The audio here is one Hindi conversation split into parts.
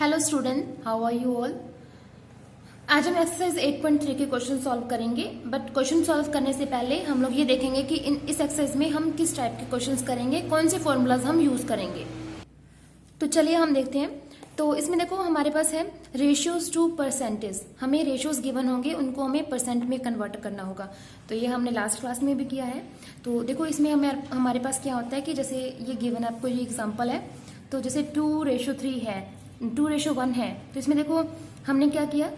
Hello student, how are you all. आज हम एक्सरसाइज 8.3 के क्वेश्चन सॉल्व करेंगे। बट क्वेश्चन सॉल्व करने से पहले हम लोग ये देखेंगे कि इस एक्सरसाइज में हम किस टाइप के क्वेश्चंस करेंगे, कौन से फॉर्मूलाज हम यूज करेंगे। तो चलिए हम देखते हैं। तो इसमें देखो हमारे पास है रेशियोज टू परसेंटेज। हमें रेशियोज गिवन होंगे, उनको हमें परसेंट में कन्वर्ट करना होगा। तो ये हमने लास्ट क्लास में भी किया है। तो देखो इसमें हमारे पास क्या होता है कि जैसे ये गिवन आपको ये एग्जाम्पल है। तो जैसे 2:3 है, 2:1 है। तो इसमें देखो हमने क्या किया,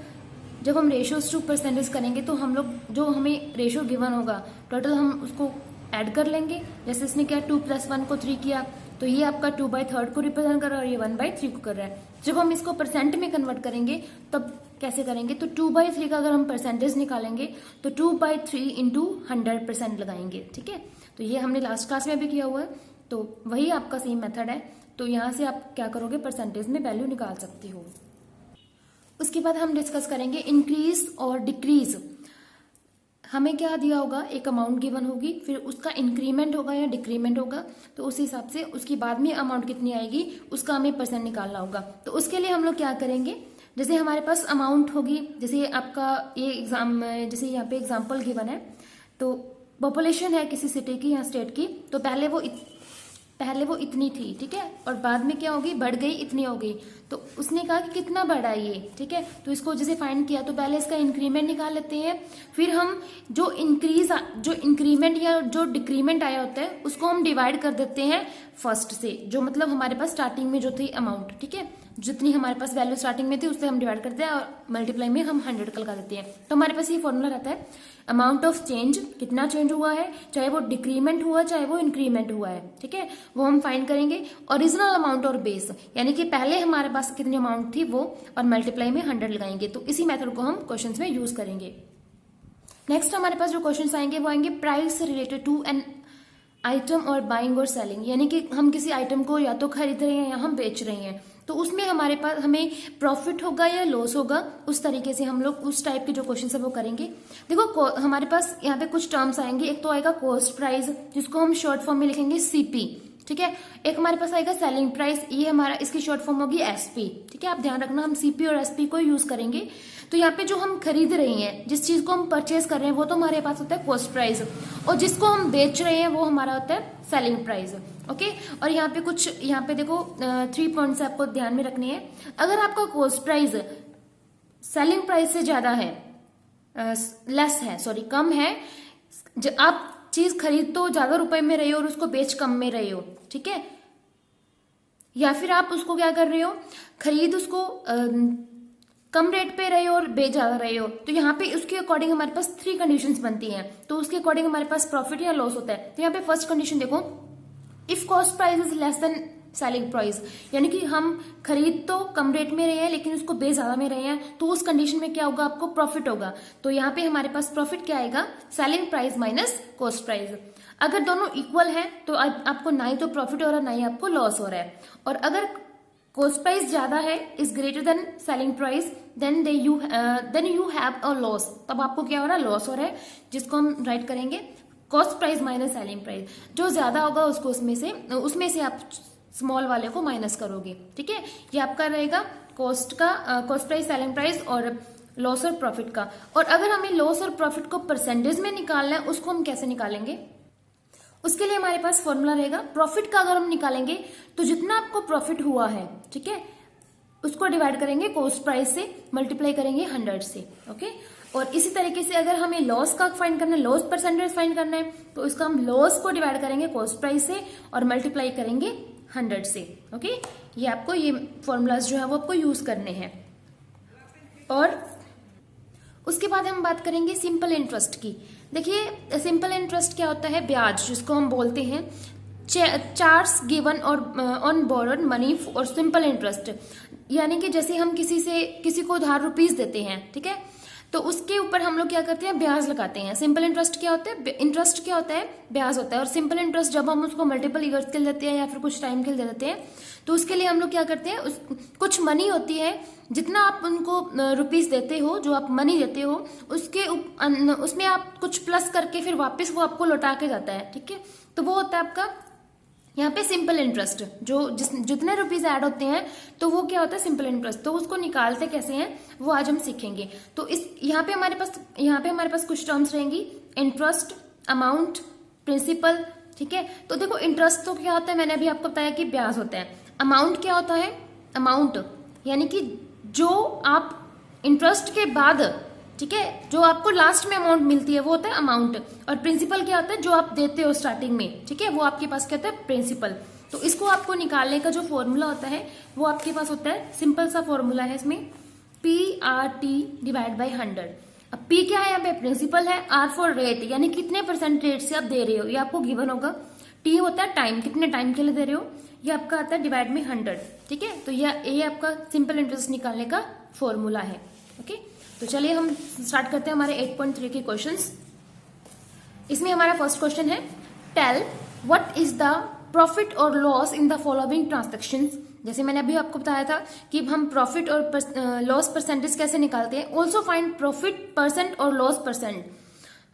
जब हम रेशियोज टू परसेंटेज करेंगे तो हम लोग जो हमें रेशियो गिवन होगा टोटल हम उसको ऐड कर लेंगे। जैसे इसने क्या 2 + 1 को 3 किया, तो ये आपका 2/3 को रिप्रेजेंट कर रहा है और ये 1/3 को कर रहा है। जब हम इसको परसेंट में कन्वर्ट करेंगे तब कैसे करेंगे, तो 2/3 का अगर हम परसेंटेज निकालेंगे तो 2/3 इंटू 100% लगाएंगे। ठीक है, तो ये हमने लास्ट क्लास में भी किया हुआ है। तो वही आपका सेम मेथड है। तो यहां से आप क्या करोगे, परसेंटेज में वैल्यू निकाल सकते हो। उसके बाद हम डिस्कस करेंगे इंक्रीज और डिक्रीज। हमें क्या दिया होगा, एक अमाउंट गिवन होगी, फिर उसका इंक्रीमेंट होगा या डिक्रीमेंट होगा। तो उस हिसाब से उसके बाद में अमाउंट कितनी आएगी उसका हमें परसेंट निकालना होगा। तो उसके लिए हम लोग क्या करेंगे, जैसे हमारे पास अमाउंट होगी, जैसे आपका ये एग्जाम, जैसे यहाँ पे एग्जाम्पल गिवन है। तो पॉपुलेशन है किसी सिटी की या स्टेट की, तो पहले वो इतनी थी, ठीक है, और बाद में क्या होगी, बढ़ गई, इतनी हो गई। तो उसने कहा कि कितना बढ़ा ये, ठीक है। तो इसको जैसे फाइंड किया तो पहले इसका इंक्रीमेंट निकाल लेते हैं, फिर हम जो इंक्रीमेंट या जो डिक्रीमेंट आया होता है उसको हम डिवाइड कर देते हैं फर्स्ट से, जो मतलब हमारे पास स्टार्टिंग में जो थी अमाउंट, ठीक है, जितनी हमारे पास वैल्यू स्टार्टिंग में थी उससे हम डिवाइड करते हैं और मल्टीप्लाई में हम 100 का लगा देते हैं। तो हमारे पास ये फॉर्मूला रहता है अमाउंट ऑफ चेंज, कितना चेंज हुआ है, चाहे वो डिक्रीमेंट हुआ चाहे वो इंक्रीमेंट हुआ है, ठीक है, वो हम फाइंड करेंगे। ओरिजिनल अमाउंट और बेस, यानी कि पहले हमारे पास कितनी अमाउंट थी वो, और मल्टीप्लाई में 100 लगाएंगे। तो इसी मेथड को हम क्वेश्चंस में यूज करेंगे। नेक्स्ट हमारे पास जो क्वेश्चंस आएंगे वो आएंगे price related to an item और बाइंग और सेलिंग, यानी कि हम किसी आइटम को या तो खरीद रहे हैं या हम बेच रहे हैं। तो उसमें हमारे पास हमें प्रॉफिट होगा या लॉस होगा, उस तरीके से हम लोग उस टाइप के जो क्वेश्चन है वो करेंगे। देखो हमारे पास यहाँ पे कुछ टर्म्स आएंगे। एक तो आएगा कॉस्ट प्राइस, जिसको हम शॉर्ट फॉर्म में लिखेंगे सीपी, ठीक है। एक हमारे पास आएगा सेलिंग प्राइस, ये हमारा इसकी शॉर्ट फॉर्म होगी एसपी, ठीक है। आप ध्यान रखना हम सीपी और एसपी को यूज करेंगे। तो यहाँ पे जो हम खरीद रहे हैं, जिस चीज को हम परचेज कर रहे हैं वो तो हमारे पास होता है कॉस्ट प्राइस, और जिसको हम बेच रहे हैं वो हमारा होता है सेलिंग प्राइस, ओके। और यहाँ पे देखो 3 पॉइंट्स आपको ध्यान में रखने हैं। अगर आपका कॉस्ट प्राइस सेलिंग प्राइस से ज्यादा है, कम है, आप चीज खरीद तो ज्यादा रुपए में रहे हो और उसको बेच कम में रहे हो, ठीक है, या फिर आप उसको क्या कर रहे हो, खरीद उसको कम रेट पे रहे हो और बेच ज्यादा रहे हो, तो यहाँ पे उसके अकॉर्डिंग हमारे पास 3 कंडीशंस बनती हैं। तो उसके अकॉर्डिंग हमारे पास प्रॉफिट या लॉस होता है। तो यहाँ पे फर्स्ट कंडीशन देखो, if cost price is less than selling price, यानी कि हम खरीद तो कम रेट में रहे हैं लेकिन उसको बेच ज्यादा में रहे हैं, तो उस कंडीशन में क्या होगा, आपको प्रॉफिट होगा। तो यहाँ पे हमारे पास प्रॉफिट क्या आएगा, selling price minus cost price. अगर दोनों इक्वल है तो आपको ना ही तो प्रॉफिट हो रहा है ना ही आपको लॉस हो रहा है। और अगर कॉस्ट प्राइस ज्यादा है, is greater than selling price, then you have a loss, तब आपको क्या हो रहा है, लॉस हो रहा है, जिसको हम राइट करेंगे cost price minus selling price. जो ज्यादा होगा उसको उसमें से आप स्मॉल वाले को माइनस करोगे, ठीक है। ये आपका रहेगा कॉस्ट प्राइस, सेलिंग प्राइस और लॉस और प्रॉफिट का। और अगर हमें लॉस और प्रॉफिट को परसेंटेज में निकालना है, उसको हम कैसे निकालेंगे, उसके लिए हमारे पास फॉर्मूला रहेगा। प्रॉफिट का अगर हम निकालेंगे तो जितना आपको प्रॉफिट हुआ है, ठीक है, उसको डिवाइड करेंगे कॉस्ट प्राइस से, मल्टीप्लाई करेंगे 100 से, ओके। और इसी तरीके से अगर हमें लॉस का फाइंड करना है, लॉस परसेंटेज फाइंड करना है, तो इसका हम लॉस को डिवाइड करेंगे कॉस्ट प्राइस से और मल्टीप्लाई करेंगे 100 से, ओके। ये आपको ये फॉर्मूलाज जो है वो आपको यूज करने हैं। और उसके बाद हम बात करेंगे सिंपल इंटरेस्ट की। देखिए सिंपल इंटरेस्ट क्या होता है, ब्याज जिसको हम बोलते हैं, चार्ज गिवन और ऑन बोरोड मनी और सिंपल इंटरेस्ट, यानी कि जैसे हम किसी को उधार रुपीस देते हैं, ठीक है, तो उसके ऊपर हम लोग क्या करते हैं, ब्याज लगाते हैं। सिंपल इंटरेस्ट क्या होता है, इंटरेस्ट क्या होता है, ब्याज होता है। और सिंपल इंटरेस्ट जब हम उसको मल्टीपल ईयर्स के लिए देते हैं या फिर कुछ टाइम के लिए देते हैं, तो उसके लिए हम लोग क्या करते हैं, कुछ मनी होती है, जितना आप उनको रुपीस देते हो, जो आप मनी देते हो, उसमें आप कुछ प्लस करके फिर वापस वो आपको लौटा के जाता है, ठीक है। तो वो होता है आपका यहाँ पे सिंपल इंटरेस्ट जो जितने रुपीज ऐड होते हैं तो वो क्या होता है सिंपल इंटरेस्ट, तो उसको निकालते कैसे हैं वो आज हम सीखेंगे। तो इस यहाँ पे हमारे पास कुछ टर्म्स रहेंगी, इंटरेस्ट, अमाउंट, प्रिंसिपल, ठीक है। तो देखो इंटरेस्ट तो क्या होता है, मैंने अभी आपको बताया कि ब्याज होता है। अमाउंट क्या होता है, अमाउंट यानी कि जो आप इंटरेस्ट के बाद, ठीक है, जो आपको लास्ट में अमाउंट मिलती है वो होता है अमाउंट। और प्रिंसिपल क्या होता है, जो आप देते हो स्टार्टिंग में, ठीक है, वो आपके पास क्या होता है प्रिंसिपल। तो इसको आपको निकालने का जो फॉर्मूला होता है वो आपके पास होता है, सिंपल सा फॉर्मूला है इसमें, PRT डिवाइड बाई 100। अब P क्या है यहाँ पे, प्रिंसिपल है, R फॉर रेट यानी कितने परसेंट रेट से आप दे रहे हो, ये आपको गिवन होगा। T होता है टाइम, कितने टाइम के लिए दे रहे हो, ये आपका आता है डिवाइड में 100, ठीक है। तो ये आपका सिंपल इंटरेस्ट निकालने का फॉर्मूला है, ओके। तो चलिए हम स्टार्ट करते हैं हमारे 8.3 के क्वेश्चंस। इसमें हमारा फर्स्ट क्वेश्चन है, tell what is the profit और loss in the following transactions. जैसे मैंने अभी आपको बताया था कि हम प्रॉफिट और लॉस परसेंटेज कैसे निकालते हैं। ऑल्सो फाइंड प्रॉफिट परसेंट और लॉस परसेंट।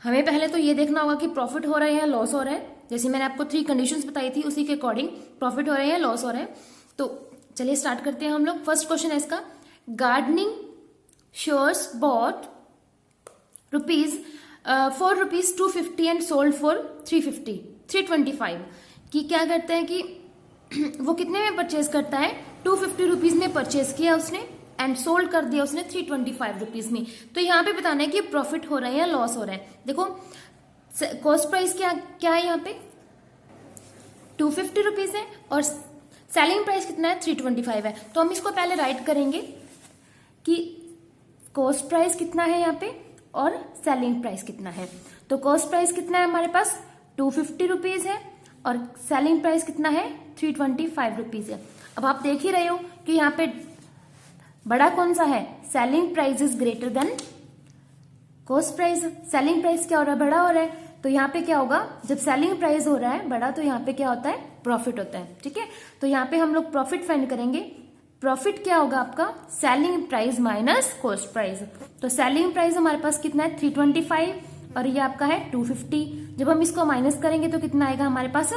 हमें पहले तो ये देखना होगा कि प्रॉफिट हो रहा है या लॉस हो रहा है। जैसे मैंने आपको 3 कंडीशंस बताई थी, उसी के अकॉर्डिंग प्रॉफिट हो रहा है या लॉस हो रहा है। तो चलिए स्टार्ट करते हैं हम लोग। फर्स्ट क्वेश्चन है इसका, gardening shares bot for rupees 250 and sold for 325 कि क्या करते हैं कि वो कितने में परचेज करता है, 250 रुपीज में परचेज किया उसने एंड सोल्ड कर दिया उसने 325 रुपीज में। तो यहाँ पे बताना है कि प्रॉफिट हो रहा है या लॉस हो रहा है। देखो कॉस्ट प्राइस क्या है यहाँ पे 250 रुपीज है और सेलिंग प्राइस कितना है 325 है। तो हम इसको पहले राइट करेंगे कि कॉस्ट प्राइस कितना है यहाँ पे और सेलिंग प्राइस कितना है। तो कॉस्ट प्राइस कितना है हमारे पास 250 रुपीज है और सेलिंग प्राइस कितना है 325 रुपीज है। अब आप देख ही रहे हो कि यहाँ पे बड़ा कौन सा है, selling price is greater then cost price. Selling price क्या हो रहा है, बड़ा हो रहा है। तो यहाँ पे क्या होगा, जब सेलिंग प्राइस हो रहा है बड़ा तो यहाँ पे क्या होता है, प्रॉफिट होता है, ठीक है। तो यहाँ पे हम लोग प्रॉफिट फाइंड करेंगे। प्रॉफिट क्या होगा आपका, selling price minus cost price. तो सेलिंग प्राइस हमारे पास कितना है 325 और ये आपका है 250। जब हम इसको माइनस करेंगे तो कितना आएगा हमारे पास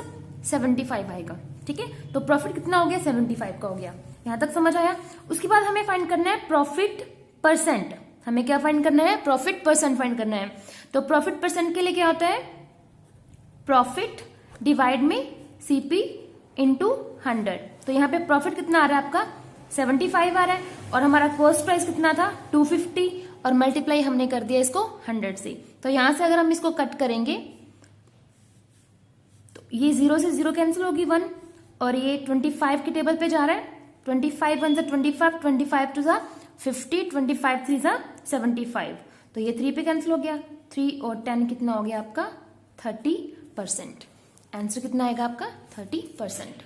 75 आएगा, ठीक है। तो प्रॉफिट कितना हो गया 75 का हो गया। यहां तक समझ आया। उसके बाद हमें फाइंड करना है प्रॉफिट परसेंट। हमें क्या फाइंड करना है, प्रॉफिट परसेंट फाइंड करना है। तो प्रॉफिट परसेंट के लिए क्या होता है, प्रॉफिट डिवाइड में CP इंटू 100। तो यहाँ पे प्रॉफिट कितना आ रहा है आपका 75 आ रहा है और हमारा कॉस्ट प्राइस कितना था 250 और मल्टीप्लाई हमने कर दिया इसको 100 से। तो यहां से अगर हम इसको कट करेंगे तो ये 0 से 0 कैंसिल होगी 1 और ये 25 के टेबल पे जा रहा है। 25 1 25, 25 2 50, 25 3 75। तो ये 3 पे कैंसिल हो गया, 3 और 10 कितना हो गया आपका 30%। आंसर कितना आएगा आपका 30%।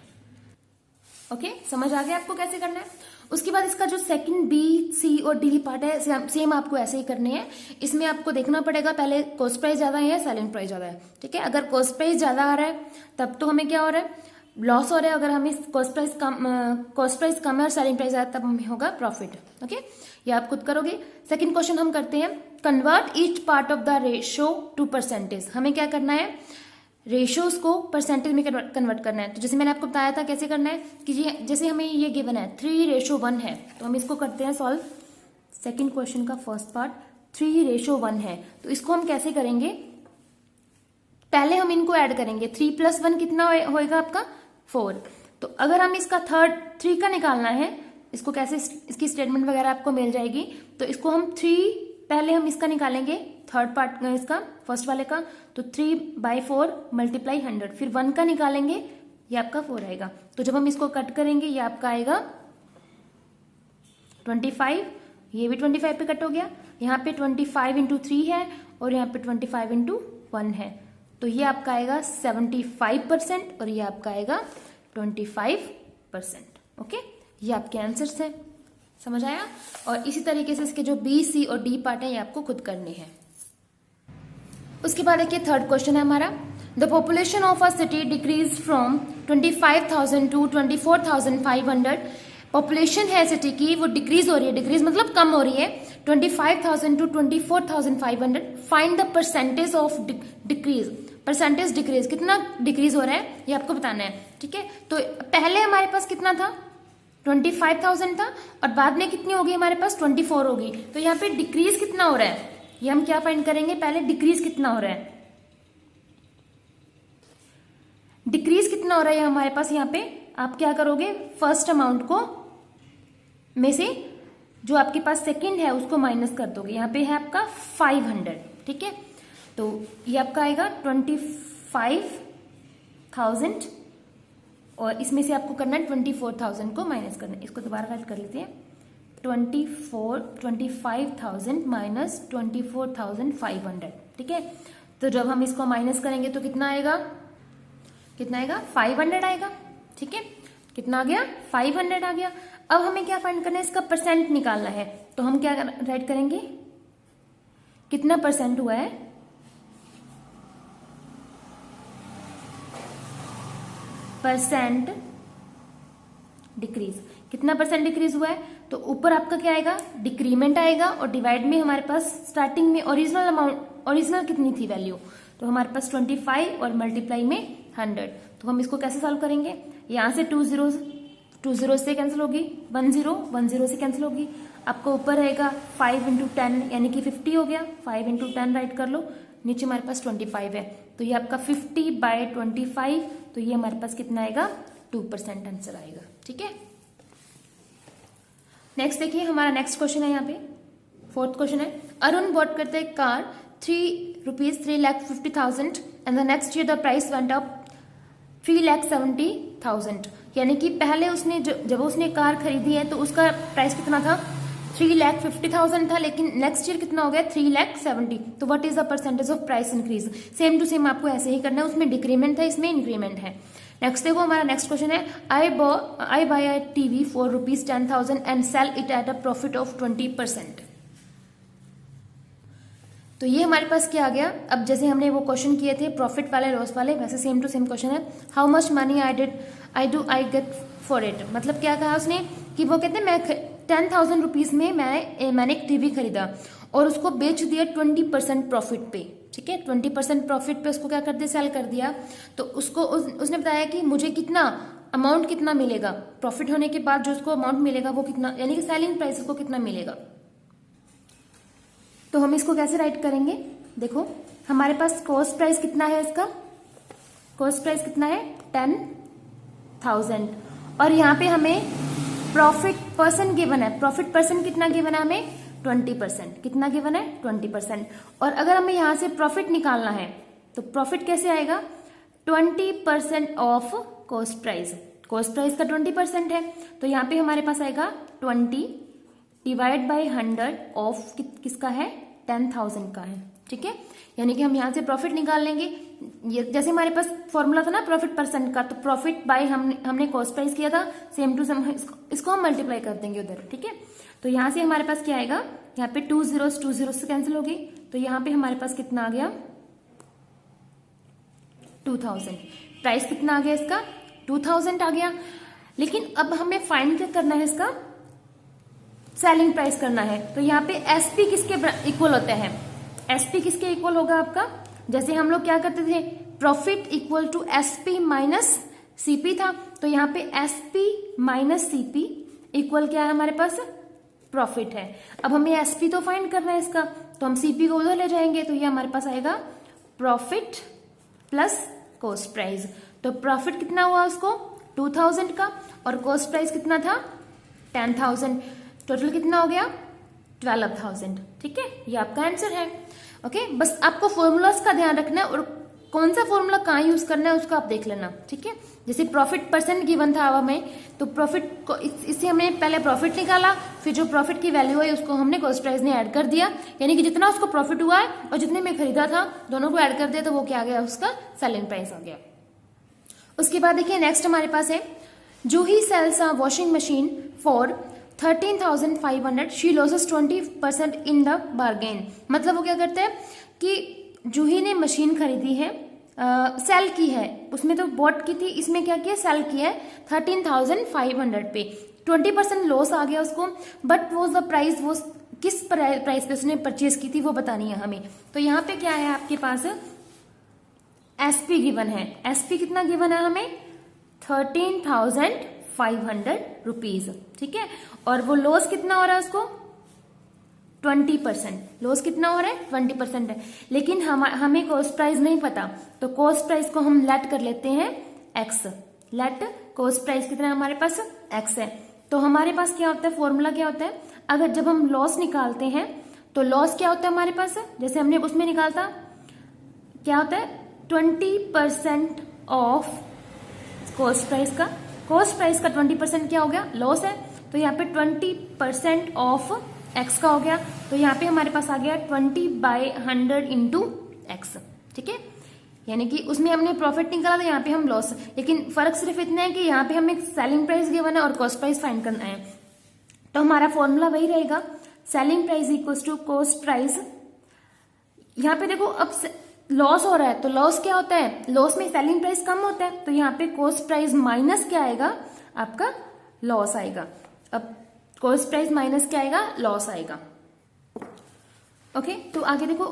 ओके, समझ आ गया आपको कैसे करना है। उसके बाद इसका जो सेकंड B, C और D पार्ट है सेम आपको ऐसे ही करने हैं। इसमें आपको देखना पड़ेगा पहले कॉस्ट प्राइस ज्यादा है या सेलिंग प्राइस ज्यादा है, ठीक है। अगर कॉस्ट प्राइस ज्यादा आ रहा है तब तो हमें क्या हो रहा है, लॉस हो रहा है। अगर हमें कॉस्ट प्राइस कम है और सेलिंग प्राइस ज्यादा तब हमें होगा प्रॉफिट, ओके। ये आप खुद करोगे। सेकंड क्वेश्चन हम करते हैं, convert each part of the ratio two percentage. हमें क्या करना है, रेशियोज को परसेंटेज में कन्वर्ट करना है। तो जैसे मैंने आपको बताया था कैसे करना है कि जैसे हमें ये गिवन है 3:1 है तो हम इसको करते हैं सॉल्व। सेकंड क्वेश्चन का फर्स्ट पार्ट 3:1 है तो इसको हम कैसे करेंगे, पहले हम इनको ऐड करेंगे। 3 + 1 कितना होएगा आपका 4। तो अगर हम इसका 3 का निकालना है, इसको कैसे, इसकी स्टेटमेंट वगैरह आपको मिल जाएगी। तो इसको हम 3 पहले हम इसका निकालेंगे, थर्ड पार्ट इसका फर्स्ट वाले का। तो 3/4 मल्टीप्लाई 100, फिर 1 का निकालेंगे, ये आपका 4 आएगा। तो जब हम इसको कट करेंगे ये आपका आएगा 25, ये भी 25 पे कट हो गया। यहाँ पे 25 × 3 है और यहाँ पे 25 × 1 है। तो ये आपका आएगा 75% और ये आपका आएगा 25%, ओके। ये आपके आंसर्स हैं, समझ आया। और इसी तरीके से इसके जो B, C और D पार्ट है ये आपको खुद करने हैं। उसके बाद देखिए थर्ड क्वेश्चन है हमारा, the population of a city decrease from 25,000 to 24,500। Population है सिटी की वो डिक्रीज हो रही है, डिक्रीज मतलब कम हो रही है, 25,000 to 24,500। Find the percentage of decrease. Percentage decrease, कितना डिक्रीज हो रहा है ये आपको बताना है, ठीक है। तो पहले हमारे पास कितना था, 25,000 था, और बाद में कितनी होगी हमारे पास 24 होगी। तो यहाँ पे डिक्रीज कितना हो रहा है ये हम क्या फाइंड करेंगे, पहले डिक्रीज कितना हो रहा है, डिक्रीज कितना हो रहा है हमारे पास। यहाँ पे आप क्या करोगे, फर्स्ट अमाउंट को में से जो आपके पास सेकंड है उसको माइनस कर दोगे। यहाँ पे है आपका 500, ठीक है। तो ये आपका आएगा 25,000 और इसमें से आपको करना है 24,000 को माइनस करना है। इसको दोबारा राइट कर लेते हैं, 25,000 माइनस 24,500, ठीक है। तो जब हम इसको माइनस करेंगे तो कितना आएगा, कितना आएगा 500 आएगा, ठीक है। कितना आ गया 500 आ गया। अब हमें क्या फाइंड करना है, इसका परसेंट निकालना है। तो हम क्या राइट करेंगे, कितना परसेंट हुआ है, परसेंट डिक्रीज, कितना परसेंट डिक्रीज हुआ है। तो ऊपर आपका क्या आएगा, डिक्रीमेंट आएगा, और डिवाइड में हमारे पास स्टार्टिंग में ओरिजिनल अमाउंट, ओरिजिनल कितनी थी वैल्यू, तो हमारे पास 25 और मल्टीप्लाई में 100। तो हम इसको कैसे सॉल्व करेंगे, यहां से 2 जीरो से कैंसिल होगी, 1 0 से कैंसिल होगी। आपको ऊपर रहेगा 5 × 10 यानी कि 50 हो गया, 5 × 10 राइट कर लो। नीचे हमारे पास 25 है, तो ये आपका 50/25, तो ये हमारे पास कितना आएगा 2% आंसर आएगा, ठीक है। नेक्स्ट देखिए, हमारा नेक्स्ट क्वेश्चन है, यहाँ पे 4th क्वेश्चन है, अरुण बॉट करते हैं car ₹3,50,000 and the next year the price went up 3,70,000। यानी कि पहले उसने जब उसने कार खरीदी है तो उसका प्राइस कितना था 3,50,000 था, लेकिन नेक्स्ट ईयर कितना हो गया 3,70,000। तो what is the percentage of price increase, same to same आपको ऐसे ही करना है, उसमें डिक्रीमेंट है, इसमें इंक्रीमेंट है। नेक्स्ट देखो, हमारा नेक्स्ट क्वेश्चन है, I buy a TV for ₹10,000 and sell it at a profit of 20%। तो ये हमारे पास क्या आ गया, अब जैसे हमने वो क्वेश्चन किए थे प्रॉफिट वाले लॉस वाले, वैसे सेम टू सेम क्वेश्चन है, how much money I get for it. मतलब क्या कहा उसने कि वो कहते हैं मैं 10,000 रुपीज में मैंने एक टीवी खरीदा और उसको बेच दिया 20% प्रॉफिट पे, ठीक है। 20% प्रॉफिट पे उसको क्या कर दिया, सेल कर दिया। तो उसको उसने बताया कि मुझे कितना अमाउंट कितना मिलेगा, प्रॉफिट होने के बाद जो उसको अमाउंट मिलेगा वो कितना, यानी कि सेलिंग प्राइस को कितना मिलेगा। तो हम इसको कैसे राइट करेंगे, देखो हमारे पास कॉस्ट प्राइस कितना है, इसका कॉस्ट प्राइस कितना है 10,000, और यहाँ पे हमें प्रॉफिट पर्सन गिवन है, प्रॉफिट पर्सन कितना गिवन है हमें 20%, कितना गिवन है 20%। और अगर हमें यहाँ से प्रॉफिट निकालना है तो प्रॉफिट कैसे आएगा, 20% of cost price, cost price का 20% है, तो यहाँ पे हमारे पास आएगा 20 डिवाइड बाई 100 ऑफ किसका है 10,000 का है, ठीक है। यानी कि हम यहाँ से प्रॉफिट निकाल लेंगे, ये जैसे हमारे पास फॉर्मूला था ना प्रॉफिट परसेंट का, तो प्रॉफिट बाय हमने कॉस्ट प्राइस किया था, सेम टू सेम इसको हम मल्टीप्लाई कर देंगे उधर, ठीक है। तो यहाँ से हमारे पास क्या आएगा, यहाँ पे 2 जीरो से कैंसिल होगी, तो यहाँ पे हमारे पास कितना आ गया 2,000। प्राइस कितना आ गया इसका 2,000 आ गया। लेकिन अब हमें फाइंड क्या करना है, इसका सेलिंग प्राइस करना है। तो यहाँ पे एसपी किसके इक्वल होते हैं, एसपी किसके इक्वल होगा आपका, जैसे हम लोग क्या करते थे profit equal to SP minus CP था, तो यहाँ पे एसपी माइनस सीपी इक्वल क्या है हमारे पास प्रॉफिट है। अब हमें एसपी तो फाइंड करना है इसका, तो हम सीपी को उधर ले जाएंगे, तो ये हमारे पास आएगा प्रॉफिट प्लस कॉस्ट प्राइस। तो प्रॉफिट कितना हुआ उसको 2,000 का, और कॉस्ट प्राइस कितना था 10,000, टोटल कितना हो गया 12,000, ठीक है। ये आपका आंसर है, ओके। बस आपको फॉर्मूलाज का ध्यान रखना है और कौन सा फॉर्मूला कहाँ यूज करना है उसको आप देख लेना, ठीक है। जैसे प्रॉफिट परसेंट गिवन था अब हमें, तो प्रॉफिट को इससे हमने पहले प्रॉफिट निकाला, फिर जो प्रॉफिट की वैल्यू है उसको हमने कॉस्ट प्राइस ने ऐड कर दिया, यानी कि जितना उसको प्रॉफिट हुआ है और जितने में खरीदा था दोनों को ऐड कर दिया, तो वो क्या आ गया उसका सेलिंग प्राइस आ गया। उसके बाद देखिए नेक्स्ट हमारे पास है, Juhi sells a washing machine for 13,500 she loses 20% in the bargain. मतलब वो क्या करते हैं कि जूही ने मशीन खरीदी है, सेल की है, उसमें तो बॉट की थी, इसमें क्या किया सेल किया है 13,500 पे, 20% लॉस आ गया उसको, बट वो द प्राइस, वो किस प्राइस पे उसने परचेज की थी वो बतानी है हमें। तो यहाँ पे क्या है आपके पास एसपी गिवन है। एसपी कितना गिवन है हमें? 13,500 रुपीज, ठीक है। और वो लॉस कितना हो रहा है उसको? 20%। लॉस कितना हो रहा है? 20% है। लेकिन हमें कॉस्ट प्राइस नहीं पता, तो कॉस्ट प्राइस को हम लेट कर लेते हैं एक्स। लेट कॉस्ट प्राइस कितना है हमारे पास? एक्स है। तो हमारे पास क्या होता है, फॉर्मूला क्या होता है? अगर जब हम लॉस निकालते हैं तो लॉस क्या होता है हमारे पास? जैसे हमने उसमें निकालता, क्या होता है? 20% ऑफ कॉस्ट प्राइस का। कॉस्ट प्राइस का 20% क्या हो गया? लॉस है। तो यहाँ पे 20% ऑफ एक्स का हो गया। तो यहाँ पे हमारे पास आ गया 20/100 इंटू एक्स, ठीक है। यानी कि उसमें हमने प्रॉफिट निकाला, तो यहाँ पे हम लॉस। लेकिन फर्क सिर्फ इतना है कि यहाँ पे हमें सेलिंग प्राइस गिवन है और कॉस्ट प्राइस फाइंड करना है। तो हमारा फॉर्मूला वही रहेगा, selling price equals to cost price. यहाँ पे देखो अब लॉस हो रहा है, तो लॉस क्या होता है? लॉस में सेलिंग प्राइस कम होता है, तो यहाँ पे कॉस्ट प्राइस माइनस क्या आएगा? आपका लॉस आएगा। अब कॉस्ट प्राइस माइनस क्या आएगा? लॉस आएगा। ओके, तो आगे देखो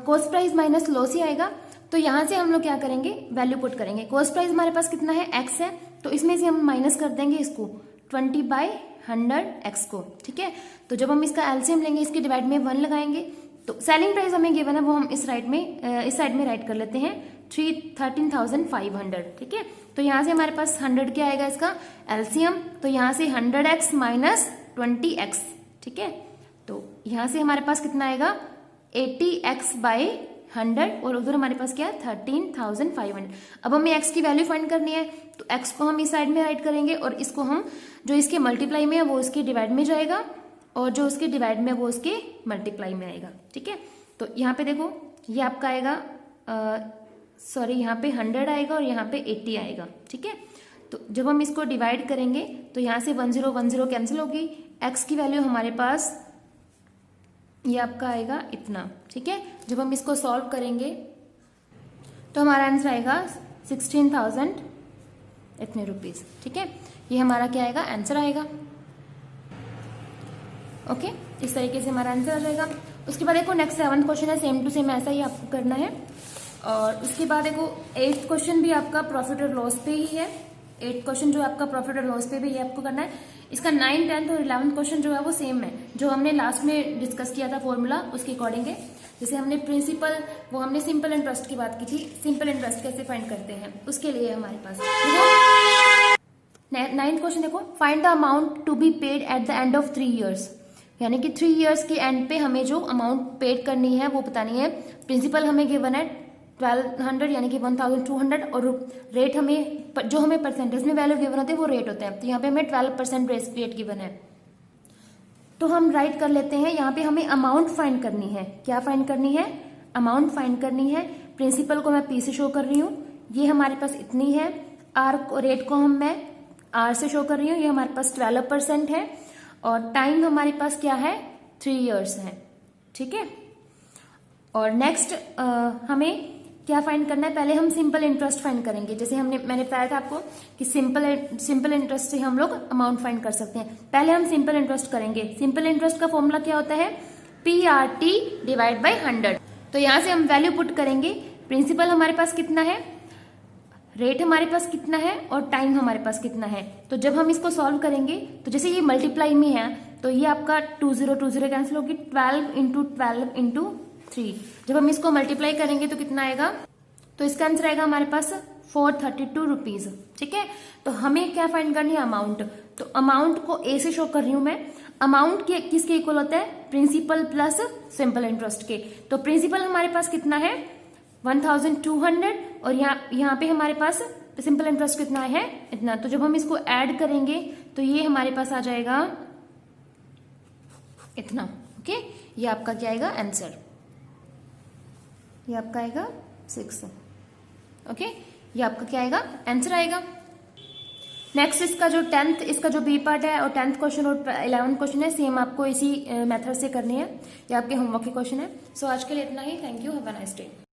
कॉस्ट प्राइस माइनस लॉस ही आएगा। तो यहां से हम लोग क्या करेंगे? वैल्यू पुट करेंगे। कॉस्ट प्राइस हमारे पास कितना है? एक्स है। तो इसमें से हम माइनस कर देंगे इसको 20/100 एक्स को, ठीक है। तो जब हम इसका एलसीएम लेंगे, इसके डिवाइड में 1 लगाएंगे, तो सेलिंग प्राइस हमें गिवन है वो हम इस साइड में राइट कर लेते हैं 13,500, ठीक है। तो यहां से हमारे पास 100 क्या आएगा इसका एलसीएम? तो यहां से 100x माइनस 20x, ठीक है। तो यहां से हमारे पास कितना आएगा? 80x/100 और उधर हमारे पास क्या है? 13,500। अब हमें x की वैल्यू फाइंड करनी है, तो x को हम इस साइड में राइट करेंगे और इसको हम जो इसके मल्टीप्लाई में है वो इसके डिवाइड में जाएगा और जो उसके डिवाइड में वो उसके मल्टीप्लाई में आएगा, ठीक है। तो यहाँ पे देखो ये आपका आएगा यहाँ पे 100 आएगा और यहाँ पे 80 आएगा, ठीक है। तो जब हम इसको डिवाइड करेंगे तो यहाँ से 10 कैंसिल होगी। x की वैल्यू हमारे पास ये आपका आएगा इतना, ठीक है। जब हम इसको सॉल्व करेंगे तो हमारा आंसर आएगा 16,000 इतने रुपीज, ठीक है। ये हमारा क्या आएगा? आंसर आएगा। ओके, इस तरीके से हमारा आंसर आ जाएगा। उसके बाद देखो नेक्स्ट 7th क्वेश्चन है, सेम टू सेम ऐसा ही आपको करना है। और उसके बाद देखो 8th क्वेश्चन भी आपका प्रॉफिट और लॉस पे ही है। 8th क्वेश्चन जो आपका प्रॉफिट और लॉस पे भी है आपको करना है। इसका 9th 10th और 11th क्वेश्चन जो है वो सेम है, जो हमने लास्ट में डिस्कस किया था फॉर्मूला उसके अकॉर्डिंग है। जैसे हमने प्रिंसिपल, वो हमने सिंपल इंटरेस्ट की बात की थी, सिंपल इंटरेस्ट कैसे फाइंड करते हैं उसके लिए हमारे पास। 9th क्वेश्चन देखो, find the amount to be paid at the end of 3 years। यानी कि 3 years के एंड पे हमें जो अमाउंट पेड करनी है वो बतानी है। प्रिंसिपल हमें गिवन है 1200 यानी कि 1200 और रेट हमें जो हमें परसेंटेज में वैल्यू गिवन होते हैं वो रेट होता है। तो यहाँ पे हमें 12% रेट गिवन है। तो हम राइट कर लेते हैं, यहाँ पे हमें अमाउंट फाइंड करनी है। क्या फाइंड करनी है? अमाउंट फाइंड करनी है। प्रिंसिपल को मैं पी से शो कर रही हूँ, ये हमारे पास इतनी है। रेट को मैं आर से शो कर रही हूँ, ये हमारे पास 12% है। और टाइम हमारे पास क्या है? 3 years है, ठीक है। और नेक्स्ट हमें क्या फाइंड करना है? पहले हम सिंपल इंटरेस्ट फाइंड करेंगे। जैसे मैंने बताया था आपको कि सिंपल इंटरेस्ट से हम लोग अमाउंट फाइंड कर सकते हैं। पहले हम सिंपल इंटरेस्ट करेंगे। सिंपल इंटरेस्ट का फॉर्मूला क्या होता है? PRT divide by 100। तो यहां से हम वैल्यू पुट करेंगे। प्रिंसिपल हमारे पास कितना है, रेट हमारे पास कितना है और टाइम हमारे पास कितना है। तो जब हम इसको सॉल्व करेंगे तो जैसे ये मल्टीप्लाई में है तो ये आपका 20 कैंसिल होगी, 12 इंटू 12 इंटू 3। जब हम इसको मल्टीप्लाई करेंगे तो कितना आएगा? तो इसका आंसर आएगा हमारे पास 432 रुपीज, ठीक है। तो हमें क्या फाइंड करनी है? अमाउंट। तो अमाउंट को ए से शो कर रही हूं मैं। अमाउंट किसके इक्वल होता है? प्रिंसिपल प्लस सिंपल इंटरेस्ट के। तो प्रिंसिपल हमारे पास कितना है? 1200 और यहाँ पे हमारे पास सिंपल इंटरेस्ट कितना है? इतना। तो जब हम इसको ऐड करेंगे तो ये हमारे पास आ जाएगा इतना, ओके। ये आपका क्या आएगा? आंसर ये आपका आएगा 6, ओके। ये आपका क्या आएगा? आंसर आएगा। नेक्स्ट इसका जो 10th इसका जो बी पार्ट है और 10th क्वेश्चन और 11th क्वेश्चन है, सेम आपको इसी मेथड से करनी है। ये आपके होमवर्क के क्वेश्चन है। सो आज के लिए इतना ही। Thank you, have a nice day.